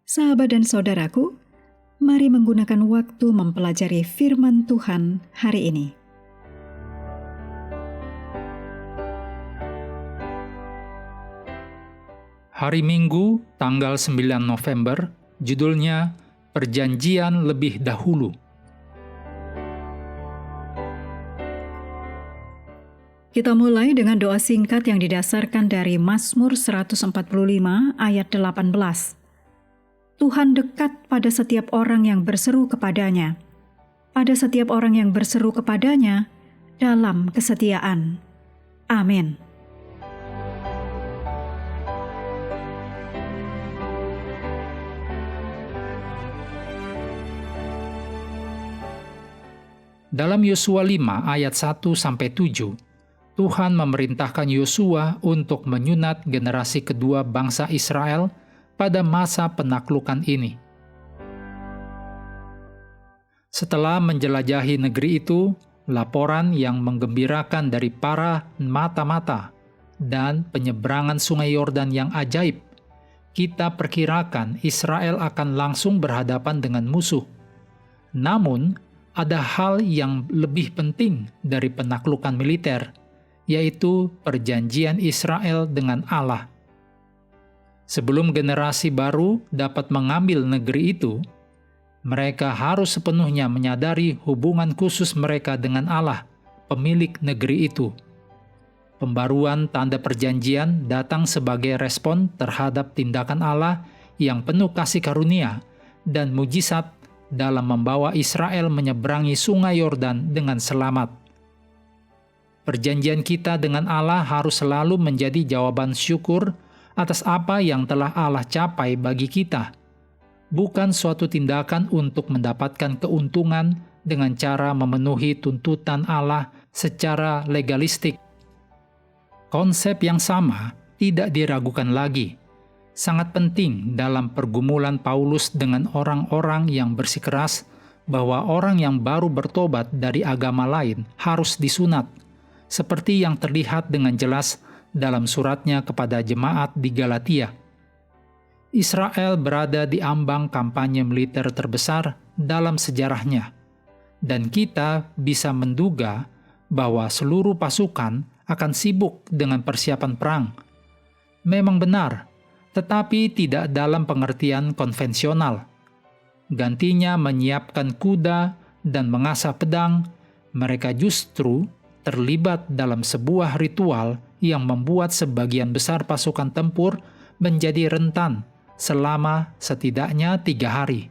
Sahabat dan saudaraku, mari menggunakan waktu mempelajari firman Tuhan hari ini. Hari Minggu, tanggal 9 November, judulnya Perjanjian Lebih Dahulu. Kita mulai dengan doa singkat yang didasarkan dari Mazmur 145 ayat 18. Tuhan dekat pada setiap orang yang berseru kepadanya, pada setiap orang yang berseru kepadanya dalam kesetiaan. Amin. Dalam Yosua 5 ayat 1-7, Tuhan memerintahkan Yosua untuk menyunat generasi kedua bangsa Israel pada masa penaklukan ini. Setelah menjelajahi negeri itu, laporan yang menggembirakan dari para mata-mata dan penyeberangan sungai Yordan yang ajaib, kita perkirakan Israel akan langsung berhadapan dengan musuh. Namun, ada hal yang lebih penting dari penaklukan militer, yaitu perjanjian Israel dengan Allah. Sebelum generasi baru dapat mengambil negeri itu, mereka harus sepenuhnya menyadari hubungan khusus mereka dengan Allah, pemilik negeri itu. Pembaruan tanda perjanjian datang sebagai respon terhadap tindakan Allah yang penuh kasih karunia dan mujizat dalam membawa Israel menyeberangi sungai Yordan dengan selamat. Perjanjian kita dengan Allah harus selalu menjadi jawaban syukur atas apa yang telah Allah capai bagi kita, bukan suatu tindakan untuk mendapatkan keuntungan dengan cara memenuhi tuntutan Allah secara legalistik. Konsep yang sama tidak diragukan lagi, sangat penting dalam pergumulan Paulus dengan orang-orang yang bersikeras bahwa orang yang baru bertobat dari agama lain harus disunat, seperti yang terlihat dengan jelas dalam suratnya kepada jemaat di Galatia. Israel berada di ambang kampanye militer terbesar dalam sejarahnya, dan kita bisa menduga bahwa seluruh pasukan akan sibuk dengan persiapan perang. Memang benar, tetapi tidak dalam pengertian konvensional. Gantinya menyiapkan kuda dan mengasah pedang, mereka justru terlibat dalam sebuah ritual yang membuat sebagian besar pasukan tempur menjadi rentan selama setidaknya 3 hari.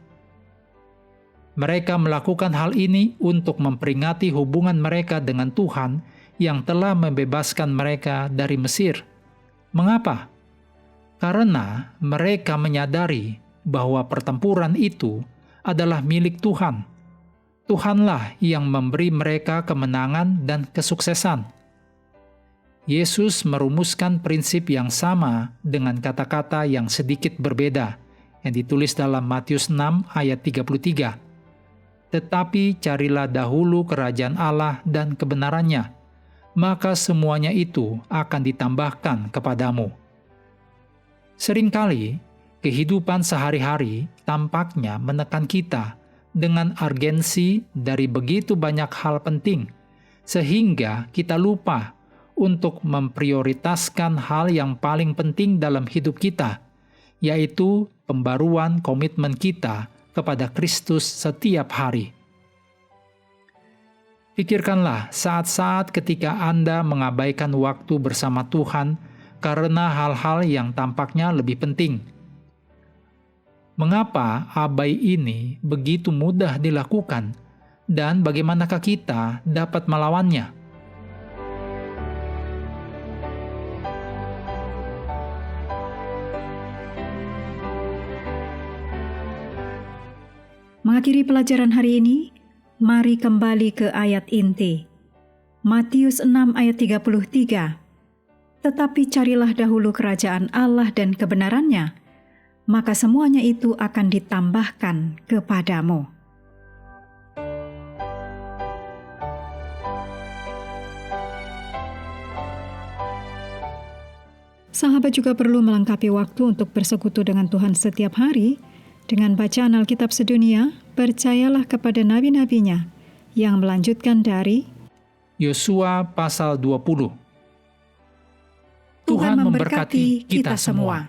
Mereka melakukan hal ini untuk memperingati hubungan mereka dengan Tuhan yang telah membebaskan mereka dari Mesir. Mengapa? Karena mereka menyadari bahwa pertempuran itu adalah milik Tuhan. Tuhanlah yang memberi mereka kemenangan dan kesuksesan. Yesus merumuskan prinsip yang sama dengan kata-kata yang sedikit berbeda, yang ditulis dalam Matius 6 ayat 33. Tetapi carilah dahulu kerajaan Allah dan kebenarannya, maka semuanya itu akan ditambahkan kepadamu. Seringkali, kehidupan sehari-hari tampaknya menekan kita dengan urgensi dari begitu banyak hal penting, sehingga kita lupa untuk memprioritaskan hal yang paling penting dalam hidup kita, yaitu pembaruan komitmen kita kepada Kristus setiap hari. Pikirkanlah saat-saat ketika Anda mengabaikan waktu bersama Tuhan karena hal-hal yang tampaknya lebih penting. Mengapa abai ini begitu mudah dilakukan, dan bagaimanakah kita dapat melawannya? Mengakhiri pelajaran hari ini, mari kembali ke ayat inti. Matius 6 ayat 33. Tetapi carilah dahulu kerajaan Allah dan kebenarannya, maka semuanya itu akan ditambahkan kepadamu. Sahabat juga perlu melengkapi waktu untuk bersekutu dengan Tuhan setiap hari, Dengan bacaan Alkitab sedunia, percayalah kepada nabi-nabinya yang melanjutkan dari Yosua pasal 20. Tuhan memberkati kita semua.